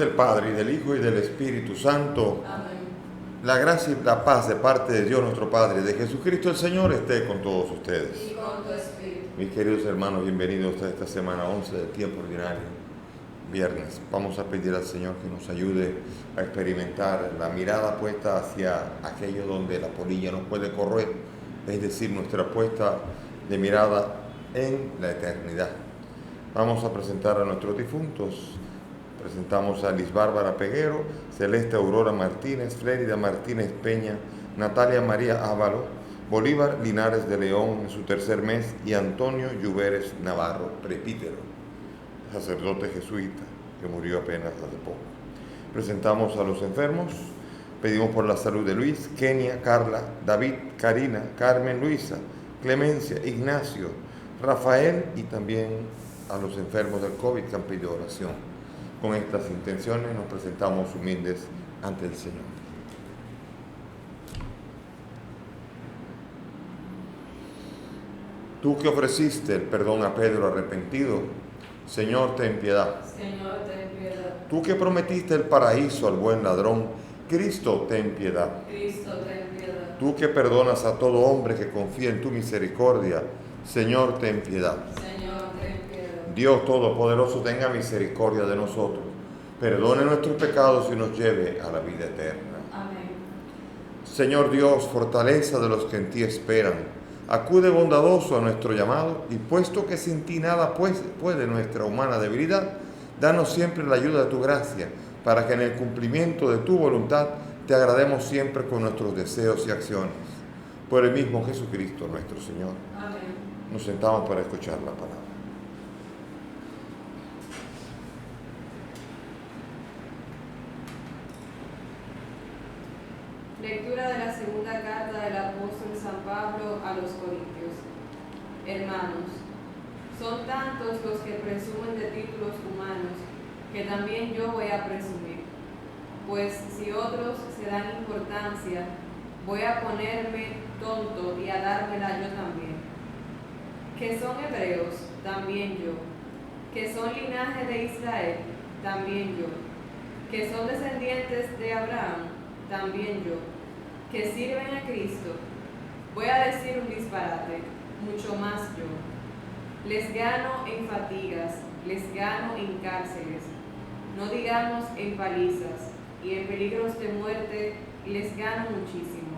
del Padre, y del Hijo, y del Espíritu Santo. Amén. La gracia y la paz de parte de Dios nuestro Padre, de Jesucristo el Señor, esté con todos ustedes. Y con tu espíritu. Mis queridos hermanos, bienvenidos a esta semana 11 del tiempo ordinario, viernes. Vamos a pedir al Señor que nos ayude a experimentar la mirada puesta hacia aquello donde la polilla no puede correr, es decir, nuestra puesta de mirada en la eternidad. Vamos a presentar a nuestros difuntos. Presentamos a Liz Bárbara Peguero, Celeste Aurora Martínez, Frérida Martínez Peña, Natalia María Ávalo, Bolívar Linares de León en su tercer mes y Antonio Lluveres Navarro, presbítero, sacerdote jesuita, que murió apenas hace poco. Presentamos a los enfermos, pedimos por la salud de Luis, Kenia, Carla, David, Karina, Carmen, Luisa, Clemencia, Ignacio, Rafael y también a los enfermos del COVID que han pedido oración. Con estas intenciones nos presentamos humildes ante el Señor. Tú que ofreciste el perdón a Pedro arrepentido, Señor, ten piedad. Señor, ten piedad. Tú que prometiste el paraíso al buen ladrón, Cristo, ten piedad. Cristo, ten piedad. Tú que perdonas a todo hombre que confía en tu misericordia, Señor, ten piedad. Señor, ten piedad. Dios Todopoderoso, tenga misericordia de nosotros, perdone nuestros pecados y nos lleve a la vida eterna. Amén. Señor Dios, fortaleza de los que en ti esperan, acude bondadoso a nuestro llamado, y puesto que sin ti nada puede nuestra humana debilidad, danos siempre la ayuda de tu gracia, para que en el cumplimiento de tu voluntad te agrademos siempre con nuestros deseos y acciones. Por el mismo Jesucristo nuestro Señor. Amén. Nos sentamos para escuchar la palabra. Lectura de la segunda carta del apóstol San Pablo a los Corintios. Hermanos, son tantos los que presumen de títulos humanos, que también yo voy a presumir. Pues si otros se dan importancia, voy a ponerme tonto y a dármela yo también. Que son hebreos, también yo. Que son linaje de Israel, también yo. Que son descendientes de Abraham, también yo. Que sirven a Cristo. Voy a decir un disparate, mucho más yo. Les gano en fatigas, les gano en cárceles, no digamos en palizas, y en peligros de muerte les gano muchísimo.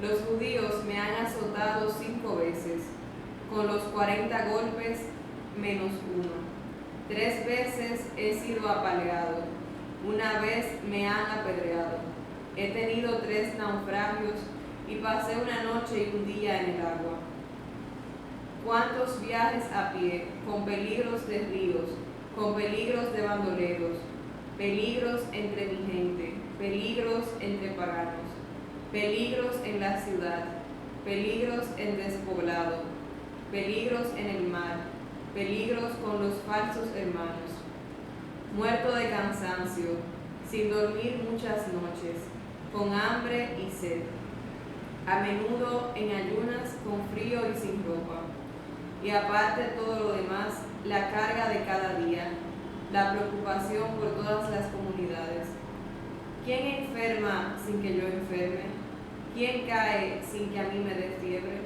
Los judíos me han azotado 5 veces, con los 40 golpes menos 1. 3 veces he sido apaleado, una vez me han apedreado. He tenido 3 naufragios y pasé una noche y un día en el agua. ¿Cuántos viajes a pie, con peligros de ríos, con peligros de bandoleros, peligros entre mi gente, peligros entre paganos, peligros en la ciudad, peligros en despoblado, peligros en el mar, peligros con los falsos hermanos, muerto de cansancio, sin dormir muchas noches, con hambre y sed, a menudo en ayunas, con frío y sin ropa, y aparte de todo lo demás, la carga de cada día, la preocupación por todas las comunidades. ¿Quién enferma sin que yo enferme? ¿Quién cae sin que a mí me dé fiebre?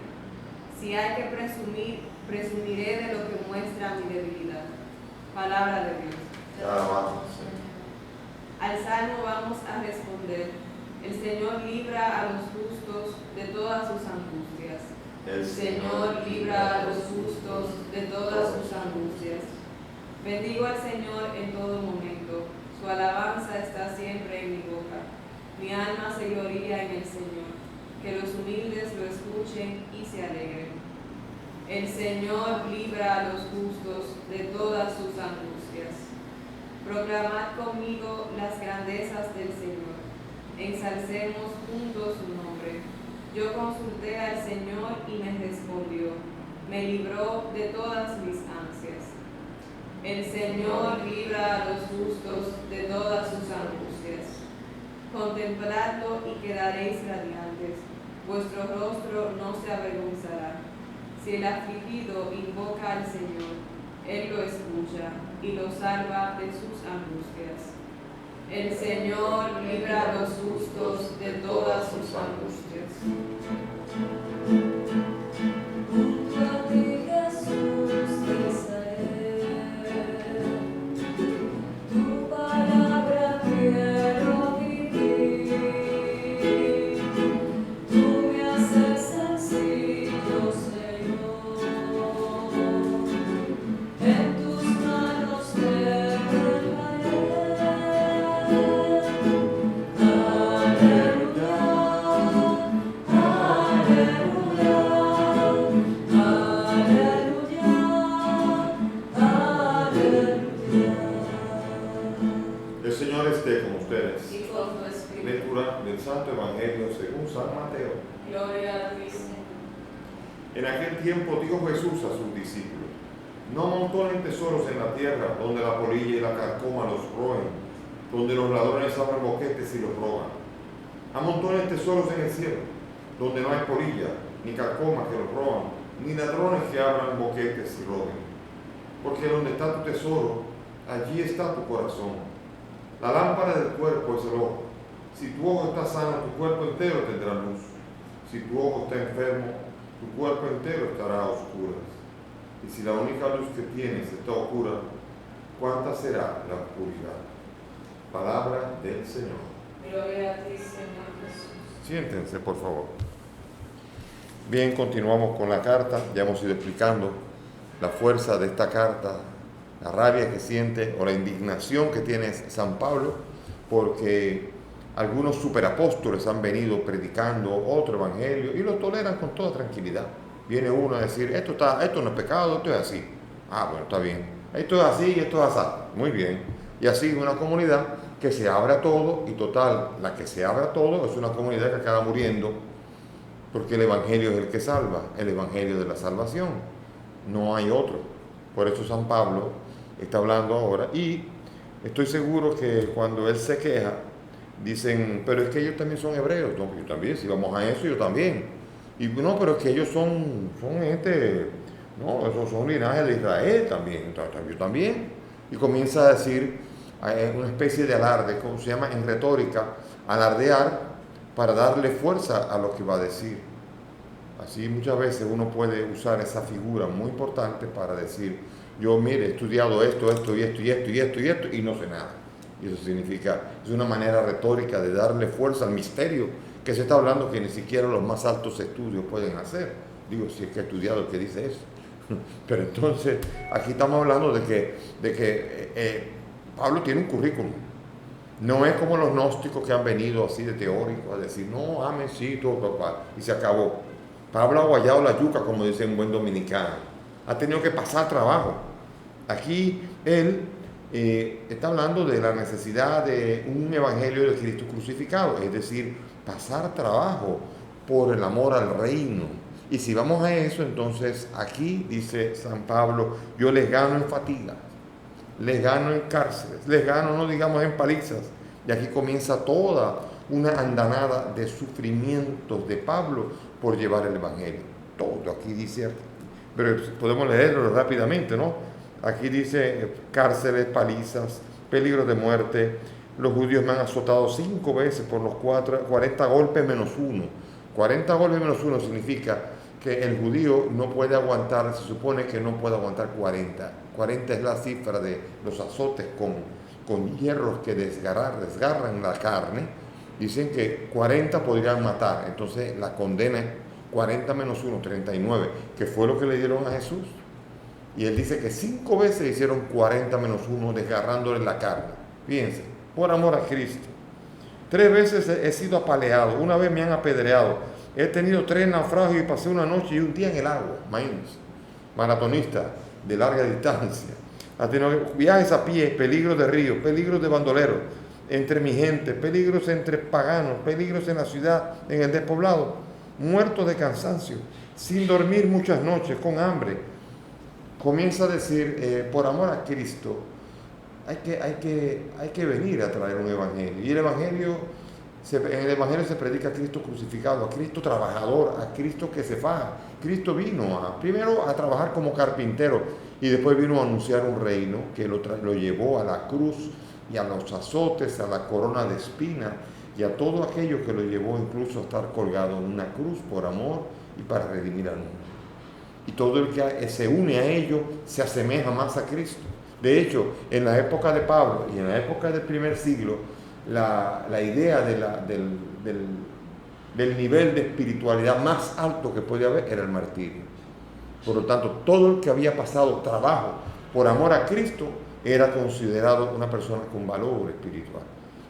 Si hay que presumir, presumiré de lo que muestra mi debilidad. Palabra de Dios. Te alabamos, Señor. Al salmo vamos a responder: el Señor libra a los justos de todas sus angustias. El Señor libra a los justos de todas sus angustias. Bendigo al Señor en todo momento, su alabanza está siempre en mi boca. Mi alma se gloría en el Señor, que los humildes lo escuchen y se alegren. El Señor libra a los justos de todas sus angustias. Proclamad conmigo las grandezas del Señor, ensalcemos juntos su nombre. Yo consulté al Señor y me respondió, me libró de todas mis ansias. El Señor libra a los justos de todas sus angustias. Contempladlo y quedaréis radiantes, vuestro rostro no se avergonzará. Si el afligido invoca al Señor, Él lo escucha. y los salva de sus angustias. El Señor libra a los justos de todas sus angustias. Junto a ti, Jesús de Israel, tu palabra quiero vivir. Tú me haces sencillo, Señor. En tus manos me El Señor esté con ustedes. y con tu espíritu. Lectura del Santo Evangelio según San Mateo. Gloria a ti, Señor. En aquel tiempo dijo Jesús a sus discípulos: no amontonen tesoros en la tierra, donde la polilla y la carcoma los roen, donde los ladrones abren boquetes y los roban. Amontonen tesoros en el cielo, donde no hay polilla, ni carcoma que los roban, ni ladrones que abran boquetes y roben. Porque donde está tu tesoro, allí está tu corazón. La lámpara del cuerpo es el ojo. Si tu ojo está sano, tu cuerpo entero tendrá luz. Si tu ojo está enfermo, tu cuerpo entero estará a oscuras. Y si la única luz que tienes está oscura, ¿cuánta será la oscuridad? Palabra del Señor. Gloria a ti, Señor Jesús. Siéntense, por favor. Bien, continuamos con la carta. Ya hemos ido explicando la fuerza de esta carta, la rabia que siente o la indignación que tiene San Pablo, porque algunos superapóstoles han venido predicando otro evangelio y lo toleran con toda tranquilidad. Viene uno a decir, esto no es pecado, esto es así. Ah, bueno, está bien. Esto es así y esto es así. Muy bien. Y así una comunidad que se abre a todo, y total, la que se abre a todo es una comunidad que acaba muriendo, porque el evangelio es el que salva, el evangelio de la salvación. No hay otro. Por eso San Pablo está hablando ahora, y estoy seguro que cuando él se queja, dicen, pero es que ellos también son hebreos. No, yo también, si vamos a eso, yo también. Y no, pero es que ellos son gente, no, esos son linajes de Israel también, yo también. Y comienza a decir una especie de alarde, como se llama en retórica, alardear para darle fuerza a lo que va a decir. Así muchas veces uno puede usar esa figura muy importante para decir, yo mire, he estudiado esto, y no sé nada. Y eso significa, es una manera retórica de darle fuerza al misterio que se está hablando, que ni siquiera los más altos estudios pueden hacer. Digo, si es que he estudiado el que dice eso. Pero entonces, aquí estamos hablando de que Pablo tiene un currículum. No es como los gnósticos que han venido así de teóricos a decir, no, amén, sí, todo, papá, y se acabó. Pablo ha guayado la yuca, como dice un buen dominicano. Ha tenido que pasar trabajo. Aquí él está hablando de la necesidad de un evangelio de Cristo crucificado, es decir, pasar trabajo por el amor al reino. Y si vamos a eso, entonces aquí dice San Pablo, yo les gano en fatiga, les gano en cárceles, les gano, no digamos, en palizas. Y aquí comienza toda una andanada de sufrimientos de Pablo por llevar el evangelio. Todo aquí dice, pero podemos leerlo rápidamente, ¿no? Aquí dice cárceles, palizas, peligro de muerte. Los judíos me han azotado 5 veces por los 40 golpes menos 1. 40 golpes menos 1 significa que el judío no puede aguantar, se supone que no puede aguantar 40. 40 es la cifra de los azotes con hierros que desgarran la carne. Dicen que 40 podrían matar, entonces la condena es 40 menos 1, 39, que fue lo que le dieron a Jesús. Y él dice que 5 veces hicieron 40 menos 1, desgarrándole la carne. Fíjense, por amor a Cristo. 3 veces he sido apaleado, una vez me han apedreado, he tenido 3 naufragios y pasé una noche y un día en el agua. Imagínense, maratonista de larga distancia. Ha tenido viajes a pie, peligros de río, peligros de bandoleros entre mi gente, peligros entre paganos, peligros en la ciudad, en el despoblado, muertos de cansancio, sin dormir muchas noches, con hambre. Comienza a decir, por amor a Cristo, hay que venir a traer un evangelio. Y el evangelio En el Evangelio se predica a Cristo crucificado, a Cristo trabajador, a Cristo que se faja. Cristo vino primero a trabajar como carpintero y después vino a anunciar un reino que lo llevó a la cruz y a los azotes, a la corona de espinas y a todo aquello que lo llevó incluso a estar colgado en una cruz por amor y para redimir al mundo. Y todo el que se une a ello se asemeja más a Cristo. De hecho, en la época de Pablo y en la época del primer siglo, la idea del nivel de espiritualidad más alto que podía haber era el martirio. Por lo tanto, todo el que había pasado trabajo por amor a Cristo era considerado una persona con valor espiritual.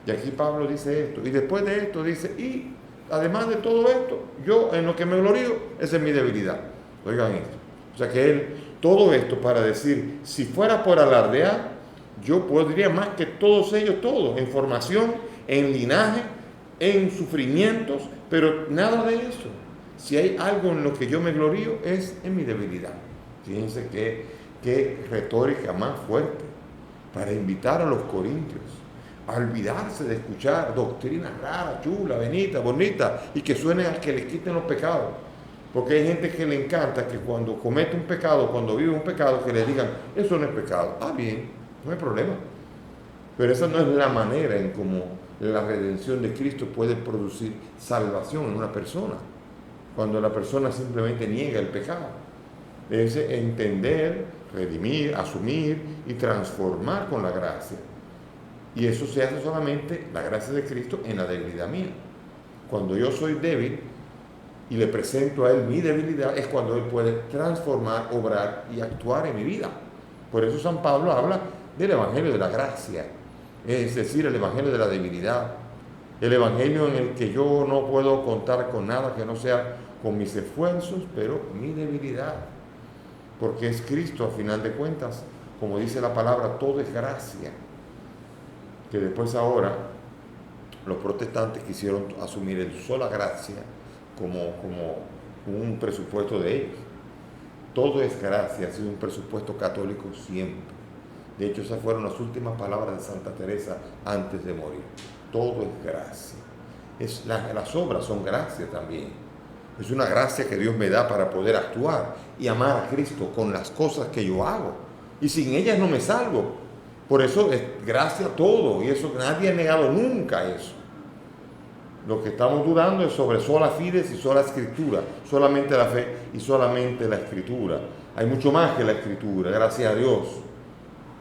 Y aquí Pablo dice esto, y después de esto dice, y además de todo esto, yo en lo que me glorío, esa es mi debilidad. Oigan esto. O sea que todo esto para decir, si fuera por alardear, yo podría más que todos ellos, todos, en formación, en linaje, en sufrimientos, pero nada de eso. Si hay algo en lo que yo me glorío es en mi debilidad. Fíjense qué retórica más fuerte para invitar a los corintios a olvidarse de escuchar doctrinas raras, chulas, bonitas, y que suenen a que les quiten los pecados. Porque hay gente que le encanta que cuando comete un pecado, cuando vive un pecado, que le digan, eso no es pecado. Ah, bien, no hay problema. Pero esa no es la manera en cómo la redención de Cristo puede producir salvación en una persona. Cuando la persona simplemente niega el pecado. Es entender, redimir, asumir y transformar con la gracia. Y eso se hace solamente, la gracia de Cristo, en la debilidad mía. Cuando yo soy débil y le presento a Él mi debilidad, es cuando Él puede transformar, obrar y actuar en mi vida. Por eso San Pablo habla del Evangelio de la gracia, es decir, el Evangelio de la debilidad, el Evangelio en el que yo no puedo contar con nada que no sea con mis esfuerzos, pero mi debilidad, porque es Cristo a final de cuentas, como dice la palabra, todo es gracia, que después ahora los protestantes quisieron asumir el sola gracia como un presupuesto de ellos. Todo es gracia, ha sido un presupuesto católico siempre. De hecho, esas fueron las últimas palabras de Santa Teresa antes de morir. Todo es gracia. Las obras son gracia también. Es una gracia que Dios me da para poder actuar y amar a Cristo con las cosas que yo hago. Y sin ellas no me salvo. Por eso es gracia todo. Y eso nadie ha negado nunca eso. Lo que estamos dudando es sobre sola fides y sola escritura. Solamente la fe y solamente la escritura. Hay mucho más que la escritura, gracias a Dios.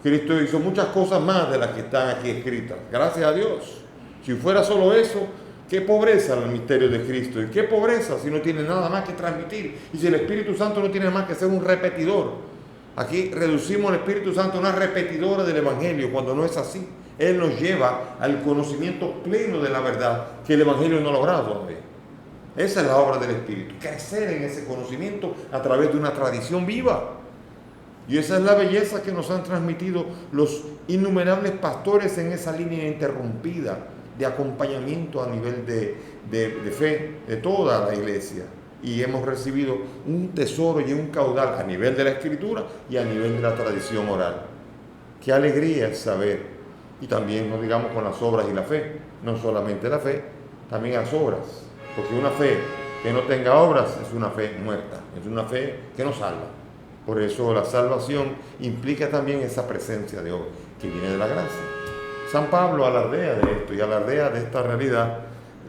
Cristo hizo muchas cosas más de las que están aquí escritas. Gracias a Dios. Si fuera solo eso, qué pobreza el misterio de Cristo. Y qué pobreza si no tiene nada más que transmitir. Y si el Espíritu Santo no tiene más que ser un repetidor. Aquí reducimos al Espíritu Santo a una repetidora del Evangelio, cuando no es así. Él nos lleva al conocimiento pleno de la verdad que el Evangelio no ha logrado todavía. Esa es la obra del Espíritu. Crecer en ese conocimiento a través de una tradición viva. Y esa es la belleza que nos han transmitido los innumerables pastores en esa línea interrumpida de acompañamiento a nivel de fe de toda la iglesia. Y hemos recibido un tesoro y un caudal a nivel de la escritura y a nivel de la tradición oral. Qué alegría es saber, y también no digamos con las obras y la fe, no solamente la fe, también las obras, porque una fe que no tenga obras es una fe muerta, es una fe que no salva. Por eso la salvación implica también esa presencia de obra que viene de la gracia. San Pablo alardea de esto y alardea de esta realidad.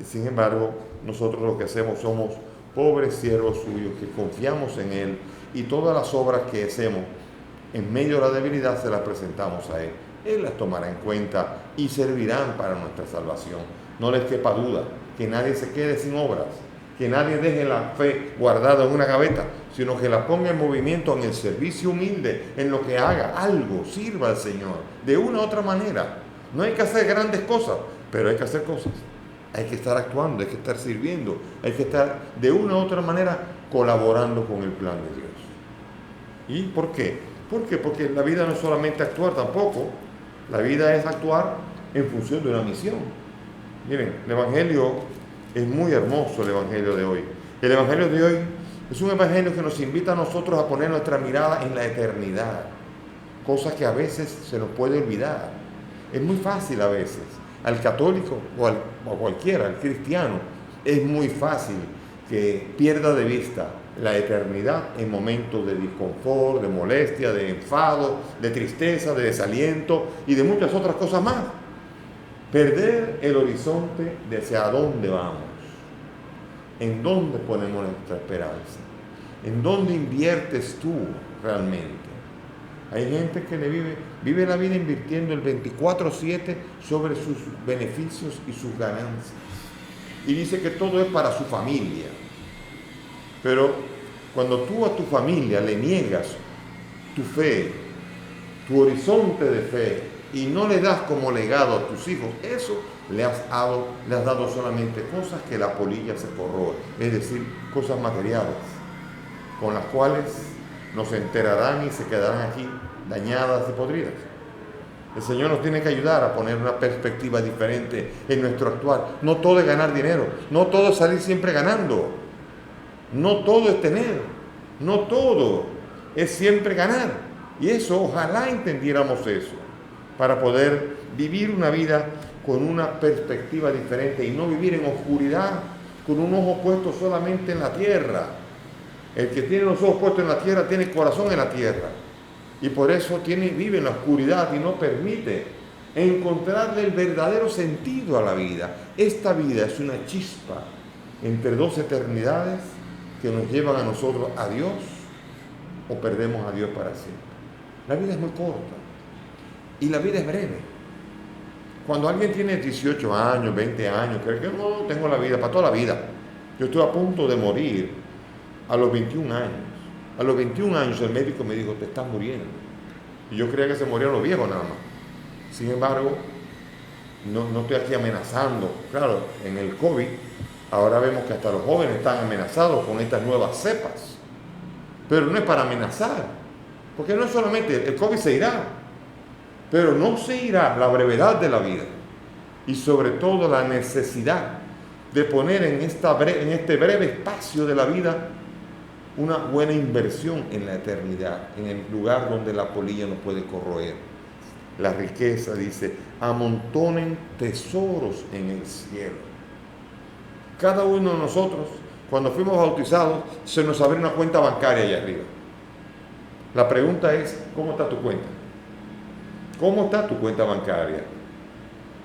Sin embargo, nosotros lo que hacemos somos pobres siervos suyos que confiamos en Él y todas las obras que hacemos en medio de la debilidad se las presentamos a Él. Él las tomará en cuenta y servirán para nuestra salvación. No les quepa duda que nadie se quede sin obras, que nadie deje la fe guardada en una gaveta, sino que la ponga en movimiento en el servicio humilde, en lo que haga, algo, sirva al Señor, de una u otra manera. No hay que hacer grandes cosas, pero hay que hacer cosas. Hay que estar actuando, hay que estar sirviendo, hay que estar de una u otra manera colaborando con el plan de Dios. ¿Y por qué? Porque la vida no es solamente actuar tampoco, la vida es actuar en función de una misión. Miren, el Evangelio es muy hermoso, el Evangelio de hoy. El Evangelio de hoy es un Evangelio que nos invita a nosotros a poner nuestra mirada en la eternidad, cosa que a veces se nos puede olvidar. Es muy fácil a veces Al católico o a cualquiera, al cristiano, es muy fácil que pierda de vista la eternidad en momentos de disconfort, de molestia, de enfado, de tristeza, de desaliento y de muchas otras cosas más. Perder el horizonte de hacia dónde vamos, en dónde ponemos nuestra esperanza, en dónde inviertes tú realmente. Hay gente que vive la vida invirtiendo el 24/7 sobre sus beneficios y sus ganancias. Y dice que todo es para su familia. Pero cuando tú a tu familia le niegas tu fe, tu horizonte de fe, y no le das como legado a tus hijos, eso le has dado solamente cosas que la polilla se corroe, es decir, cosas materiales, con las cuales nos enterarán y se quedarán aquí dañadas y podridas. El Señor nos tiene que ayudar a poner una perspectiva diferente en nuestro actuar. No todo es ganar dinero, no todo es salir siempre ganando, no todo es tener, no todo es siempre ganar. Y eso, ojalá entendiéramos eso, para poder vivir una vida con una perspectiva diferente y no vivir en oscuridad, con un ojo puesto solamente en la tierra. El que tiene los ojos puestos en la tierra tiene el corazón en la tierra. Y por eso vive en la oscuridad y no permite encontrarle el verdadero sentido a la vida. Esta vida es una chispa entre dos eternidades que nos llevan a nosotros a Dios o perdemos a Dios para siempre. La vida es muy corta y la vida es breve. Cuando alguien tiene 18 años, 20 años, cree que no, tengo la vida para toda la vida. Yo estoy a punto de morir a los 21 años. A los 21 años el médico me dijo, te estás muriendo. Y yo creía que se morían los viejos nada más. Sin embargo, no estoy aquí amenazando. Claro, en el COVID, ahora vemos que hasta los jóvenes están amenazados con estas nuevas cepas. Pero no es para amenazar. Porque no es solamente, el COVID se irá. Pero no se irá la brevedad de la vida. Y sobre todo la necesidad de poner en este breve espacio de la vida una buena inversión en la eternidad, en el lugar donde la polilla no puede corroer. La riqueza, dice, amontonen tesoros en el cielo. Cada uno de nosotros, cuando fuimos bautizados, se nos abrió una cuenta bancaria allá arriba. La pregunta es, ¿cómo está tu cuenta? ¿Cómo está tu cuenta bancaria?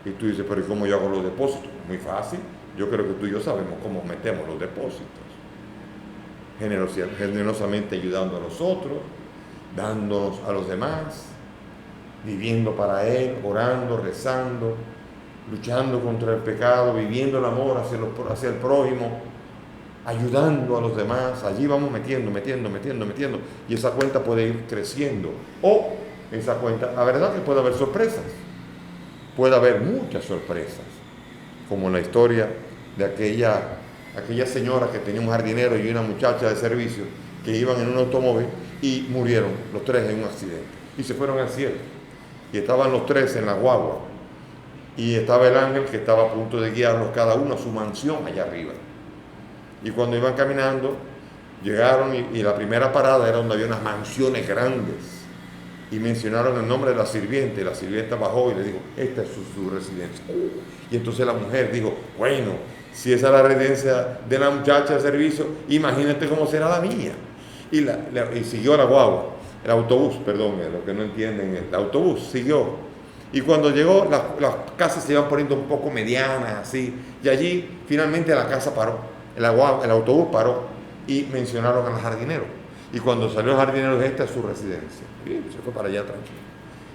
Y tú dices, pero ¿y cómo yo hago los depósitos? Muy fácil. Yo creo que tú y yo sabemos cómo metemos los depósitos. Generosamente ayudando a los otros, dándonos a los demás, viviendo para Él, orando, rezando, luchando contra el pecado, viviendo el amor hacia el prójimo, ayudando a los demás. Allí vamos metiendo, y esa cuenta puede ir creciendo. O esa cuenta, la verdad que puede haber sorpresas, puede haber muchas sorpresas, como la historia de aquella señora que tenía un jardinero y una muchacha de servicio que iban en un automóvil y murieron los tres en un accidente y se fueron al cielo. Y estaban los tres en la guagua y estaba el ángel que estaba a punto de guiarlos cada uno a su mansión allá arriba. Y cuando iban caminando, llegaron y la primera parada era donde había unas mansiones grandes y mencionaron el nombre de la sirvienta, y la sirvienta bajó y le dijo, esta es su residencia. Y entonces la mujer dijo, bueno, si esa es la residencia de la muchacha de servicio, imagínate cómo será la mía. Y siguió la guagua, el autobús, perdón, lo que no entienden, el autobús siguió. Y cuando llegó, las casas se iban poniendo un poco medianas, así, y allí finalmente la casa paró, el autobús paró, y mencionaron al jardinero. Y cuando salió el jardinero, esta es su residencia. Y se fue para allá tranquilo.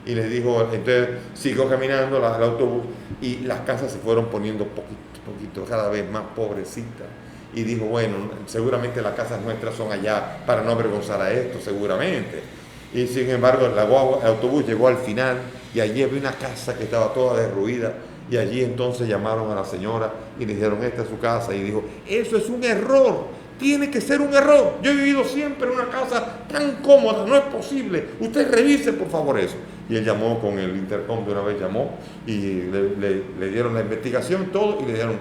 Y le dijo, entonces siguió caminando el autobús, y las casas se fueron poniendo poquito, cada vez más pobrecitas. Y dijo, bueno, seguramente las casas nuestras son allá para no avergonzar a esto, seguramente. Y sin embargo, el autobús llegó al final y allí había una casa que estaba toda derruida. Y allí entonces llamaron a la señora y le dijeron, esta es su casa. Y dijo, eso es un error, tiene que ser un error. Yo he vivido siempre en una casa tan cómoda, no es posible. Usted revise por favor eso. Y él llamó con el intercom, de una vez llamó y le dieron la investigación, todo, y le dijeron,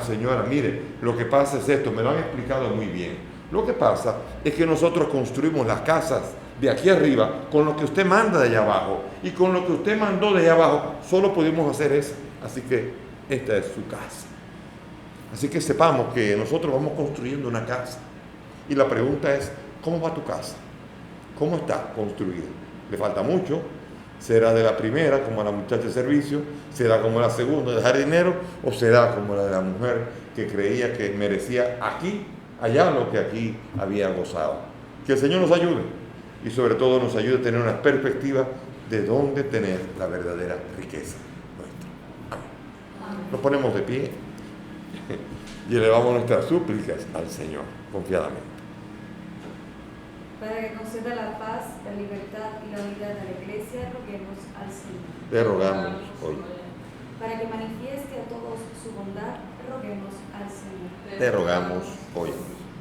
señora, mire, lo que pasa es esto, me lo han explicado muy bien. Lo que pasa es que nosotros construimos las casas de aquí arriba con lo que usted manda de allá abajo, y con lo que usted mandó de allá abajo solo pudimos hacer eso. Así que esta es su casa. Así que sepamos que nosotros vamos construyendo una casa. Y la pregunta es, ¿cómo va tu casa? ¿Cómo está construida? ¿Le falta mucho? ¿Será de la primera, como la muchacha de servicio? ¿Será como la segunda, de jardinero? ¿O será como la de la mujer que creía que merecía aquí, allá lo que aquí había gozado? Que el Señor nos ayude y sobre todo nos ayude a tener una perspectiva de dónde tener la verdadera riqueza nuestra. Amén. Nos ponemos de pie y elevamos nuestras súplicas al Señor confiadamente. Para que conceda la paz, la libertad y la unidad a la Iglesia, roguemos al Señor. Te rogamos hoy. Para que manifieste a todos su bondad, roguemos al Señor. Te rogamos hoy.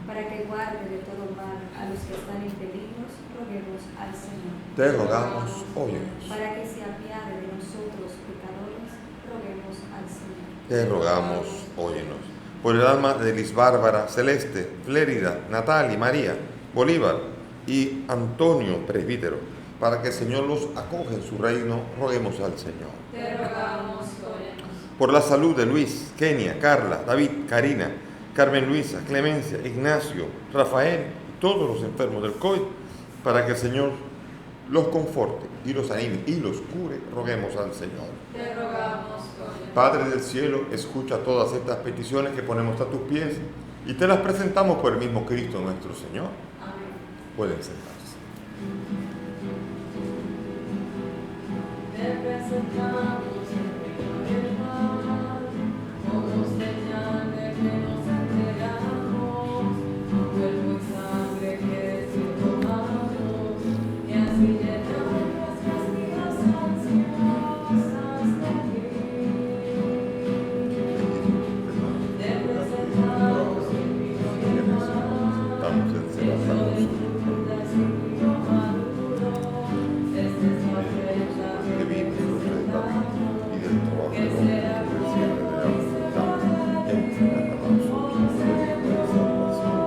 Para que guarde de todo mal a los que están impedidos, roguemos al Señor. Te rogamos hoy. Para que se apiade de nosotros pecadores, roguemos al Señor. Te rogamos, óyenos. Por el alma de Liz Bárbara, Celeste, Flérida, Natalia, María, Bolívar y Antonio, presbítero, para que el Señor los acoja en su reino, roguemos al Señor. Te rogamos, óyenos. Por la salud de Luis, Kenia, Carla, David, Karina, Carmen Luisa, Clemencia, Ignacio, Rafael y todos los enfermos del COVID, para que el Señor los conforte y los anime y los cure, roguemos al Señor. Te rogamos, óyenos. Padre del cielo, escucha todas estas peticiones que ponemos a tus pies y te las presentamos por el mismo Cristo nuestro Señor. Amén. Pueden sentarse. Te presentamos el reino del mal, como señal de que nos entregamos, tu cuerpo y sangre que es tomado, y así llenar nuestras vidas ansiosas de ti. Te presentamos el vino y el pan, Estamos en celebración. Que vive fruto de David y del trabajo del hombre que recibe de la verdad. Entra a nosotros la de salvación.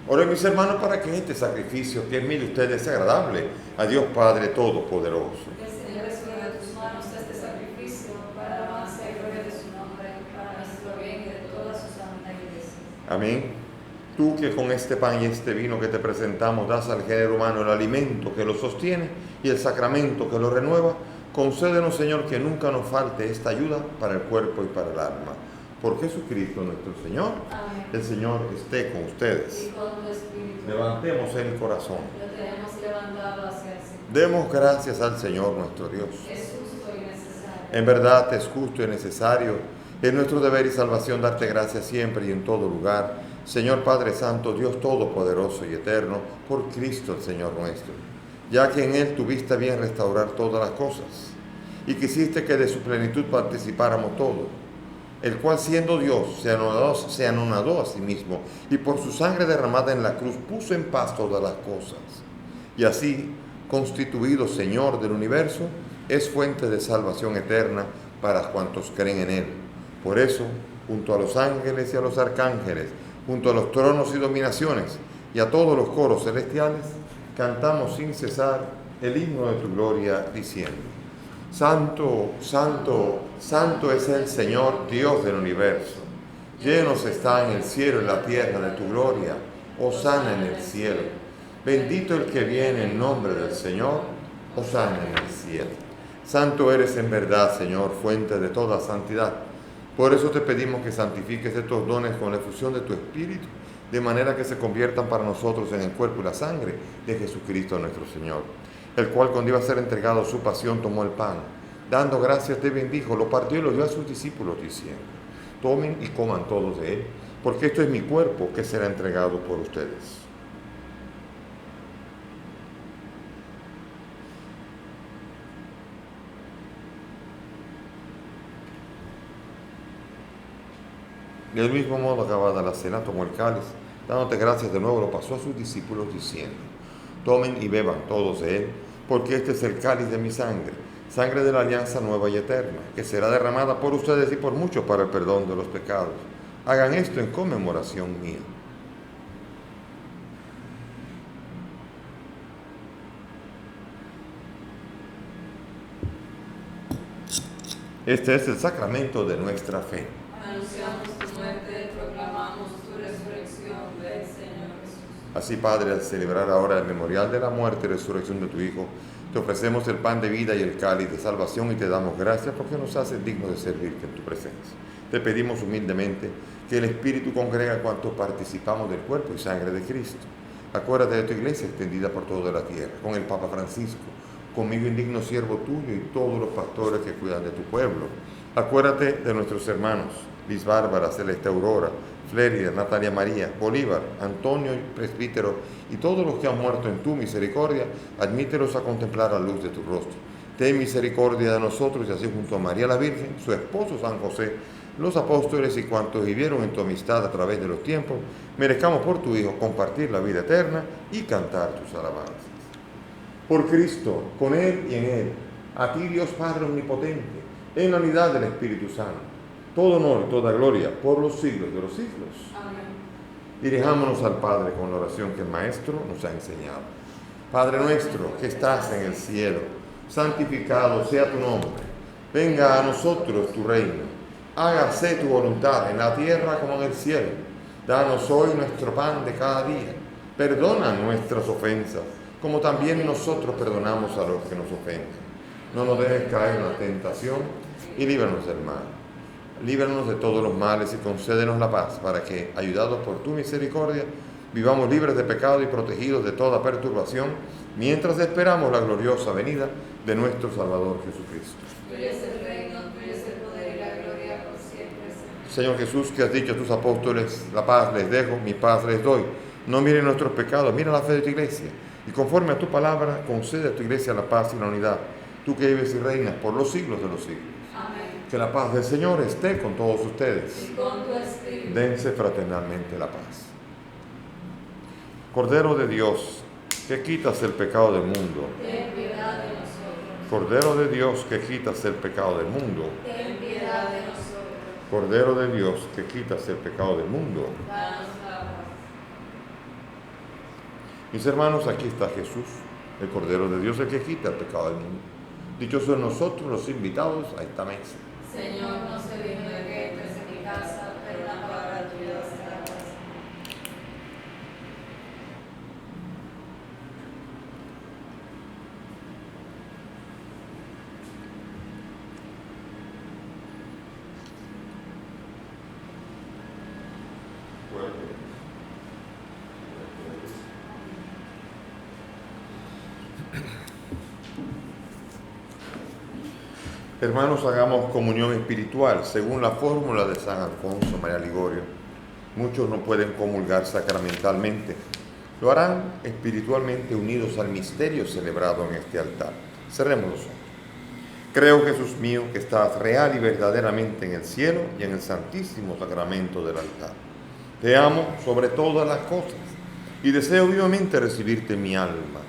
Oren mis hermanos para que este sacrificio que es mío de ustedes sea agradable a Dios Padre Todopoderoso. El Señor reciba de tus manos este sacrificio para la alabanza y gloria de su nombre, para nuestro bien y de toda su santa iglesia. Amén. Tú que con este pan y este vino que te presentamos das al género humano el alimento que lo sostiene y el sacramento que lo renueva, concédenos, Señor, que nunca nos falte esta ayuda para el cuerpo y para el alma. Por Jesucristo nuestro Señor. Amén. El Señor esté con ustedes. Y con tu espíritu. Levantemos el corazón. Lo tenemos levantado hacia el Señor. Demos gracias al Señor nuestro Dios. Es justo y necesario. En verdad es justo y necesario, es nuestro deber y salvación darte gracias siempre y en todo lugar, Señor Padre Santo, Dios Todopoderoso y Eterno, por Cristo el Señor nuestro, ya que en Él tuviste a bien restaurar todas las cosas, y quisiste que de su plenitud participáramos todos, el cual siendo Dios se anonadó a sí mismo, y por su sangre derramada en la cruz puso en paz todas las cosas, y así, constituido Señor del universo, es fuente de salvación eterna para cuantos creen en Él. Por eso, junto a los ángeles y a los arcángeles, junto a los tronos y dominaciones, y a todos los coros celestiales, cantamos sin cesar el himno de tu gloria, diciendo: Santo, santo, santo es el Señor, Dios del universo. Llenos está en el cielo y la tierra de tu gloria. Hosana en el cielo. Bendito el que viene en nombre del Señor. Hosana en el cielo. Santo eres en verdad, Señor, fuente de toda santidad. Por eso te pedimos que santifiques estos dones con la efusión de tu Espíritu, de manera que se conviertan para nosotros en el cuerpo y la sangre de Jesucristo nuestro Señor, el cual cuando iba a ser entregado su pasión tomó el pan, dando gracias te bendijo, lo partió y lo dio a sus discípulos diciendo: tomen y coman todos de él, porque esto es mi cuerpo que será entregado por ustedes. Del mismo modo, acabada la cena, tomó el cáliz, dándote gracias de nuevo, lo pasó a sus discípulos diciendo: tomen y beban todos de él, porque este es el cáliz de mi sangre, sangre de la alianza nueva y eterna, que será derramada por ustedes y por muchos para el perdón de los pecados. Hagan esto en conmemoración mía. Este es el sacramento de nuestra fe. Anunciamos tu muerte, proclamamos tu resurrección, ven Señor Jesús. Así, Padre, al celebrar ahora el memorial de la muerte y resurrección de tu Hijo, te ofrecemos el pan de vida y el cáliz de salvación y te damos gracias porque nos haces dignos de servirte en tu presencia. Te pedimos humildemente que el Espíritu congrega a cuantos participamos del cuerpo y sangre de Cristo. Acuérdate de tu iglesia extendida por toda la tierra, con el Papa Francisco, conmigo indigno siervo tuyo y todos los pastores que cuidan de tu pueblo. Acuérdate de nuestros hermanos, Liz Bárbara, Celeste Aurora, Flérida, Natalia María, Bolívar, Antonio Presbítero y todos los que han muerto en tu misericordia, admítelos a contemplar la luz de tu rostro. Ten misericordia de nosotros y así junto a María la Virgen, su esposo San José, los apóstoles y cuantos vivieron en tu amistad a través de los tiempos, merezcamos por tu Hijo compartir la vida eterna y cantar tus alabanzas. Por Cristo, con Él y en Él, a ti Dios Padre Omnipotente, en la unidad del Espíritu Santo, todo honor y toda gloria por los siglos de los siglos. Amén. Dirijámonos al Padre con la oración que el Maestro nos ha enseñado. Padre nuestro que estás en el cielo, santificado sea tu nombre. Venga a nosotros tu reino. Hágase tu voluntad en la tierra como en el cielo. Danos hoy nuestro pan de cada día. Perdona nuestras ofensas, como también nosotros perdonamos a los que nos ofenden. No nos dejes caer en la tentación y líbranos del mal. Líbranos de todos los males y concédenos la paz, para que, ayudados por tu misericordia, vivamos libres de pecado y protegidos de toda perturbación, mientras esperamos la gloriosa venida de nuestro Salvador Jesucristo. Tuyo es el reino, tuyo es el poder y la gloria por siempre, Señor. Señor Jesús, que has dicho a tus apóstoles, la paz les dejo, mi paz les doy. No miren nuestros pecados, mira la fe de tu iglesia. Y conforme a tu palabra, concede a tu iglesia la paz y la unidad. Tú que vives y reinas por los siglos de los siglos. Amén. Que la paz del Señor esté con todos ustedes. Y con tu espíritu. Dense fraternalmente la paz. Cordero de Dios, que quitas el pecado del mundo. Ten piedad de nosotros. Cordero de Dios, que quitas el pecado del mundo. Ten piedad de nosotros. Cordero de Dios, que quitas el pecado del mundo. Danos la paz. Mis hermanos, aquí está Jesús, el Cordero de Dios, el que quita el pecado del mundo. Dichosos nosotros los invitados a esta mesa. Señor, no se digno de que entres en mi casa, pero una palabra tuya bastará para sanar. Hermanos, hagamos comunión espiritual según la fórmula de San Alfonso María Ligorio. Muchos no pueden comulgar sacramentalmente. Lo harán espiritualmente unidos al misterio celebrado en este altar. Cerremos los ojos. Creo, Jesús mío, que estás real y verdaderamente en el cielo y en el santísimo sacramento del altar. Te amo sobre todas las cosas y deseo vivamente recibirte en mi alma.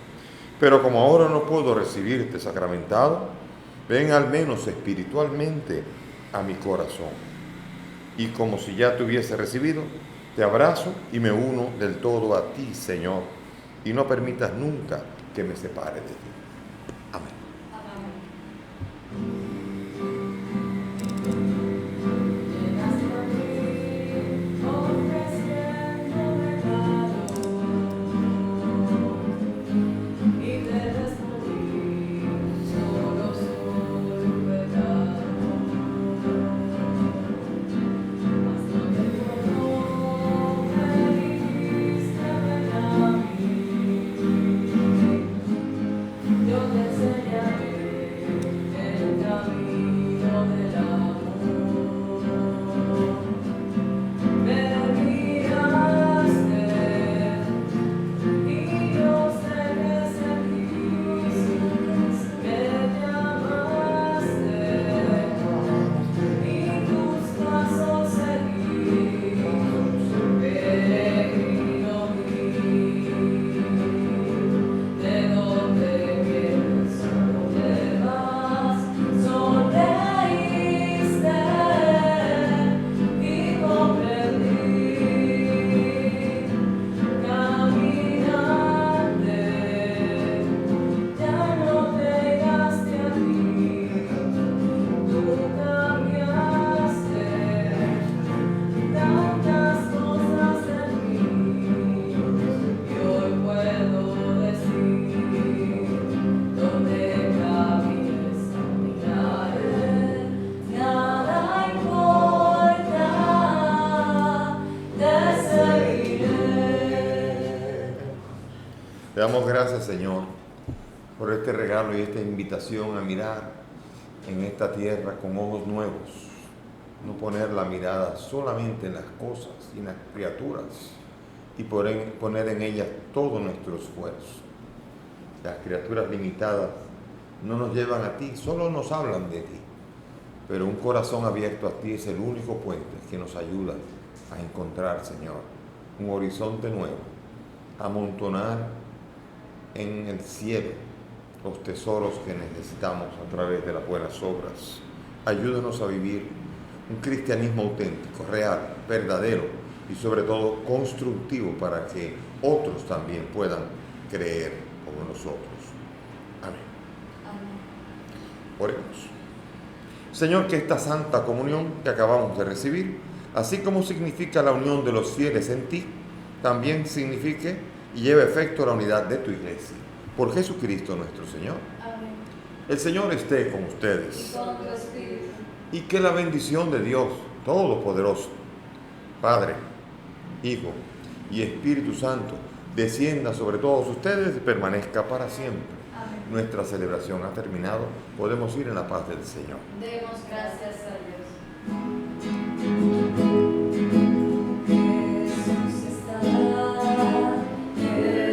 Pero como ahora no puedo recibirte sacramentado, ven al menos espiritualmente a mi corazón. Y como si ya te hubiese recibido, te abrazo y me uno del todo a ti, Señor, y no permitas nunca que me separe de ti. Amén. Te damos gracias, Señor, por este regalo y esta invitación a mirar en esta tierra con ojos nuevos. No poner la mirada solamente en las cosas y en las criaturas y poner en ellas todo nuestro esfuerzo. Las criaturas limitadas no nos llevan a ti, solo nos hablan de ti. Pero un corazón abierto a ti es el único puente que nos ayuda a encontrar, Señor, un horizonte nuevo, a amontonar en el cielo los tesoros que necesitamos a través de las buenas obras. Ayúdanos a vivir un cristianismo auténtico, real, verdadero y sobre todo constructivo para que otros también puedan creer como nosotros. Amén. Oremos. Señor, que esta santa comunión que acabamos de recibir, así como significa la unión de los fieles en ti, también signifique y lleve efecto la unidad de tu iglesia. Por Jesucristo nuestro Señor. Amén. El Señor esté con ustedes. Y con tu espíritu. Y que la bendición de Dios Todopoderoso, Padre, Hijo y Espíritu Santo, descienda sobre todos ustedes y permanezca para siempre. Amén. Nuestra celebración ha terminado. Podemos ir en la paz del Señor. Demos gracias a Dios. Jesús está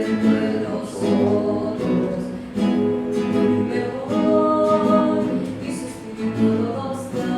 entre nosotros, vive hoy y su espíritu nos da.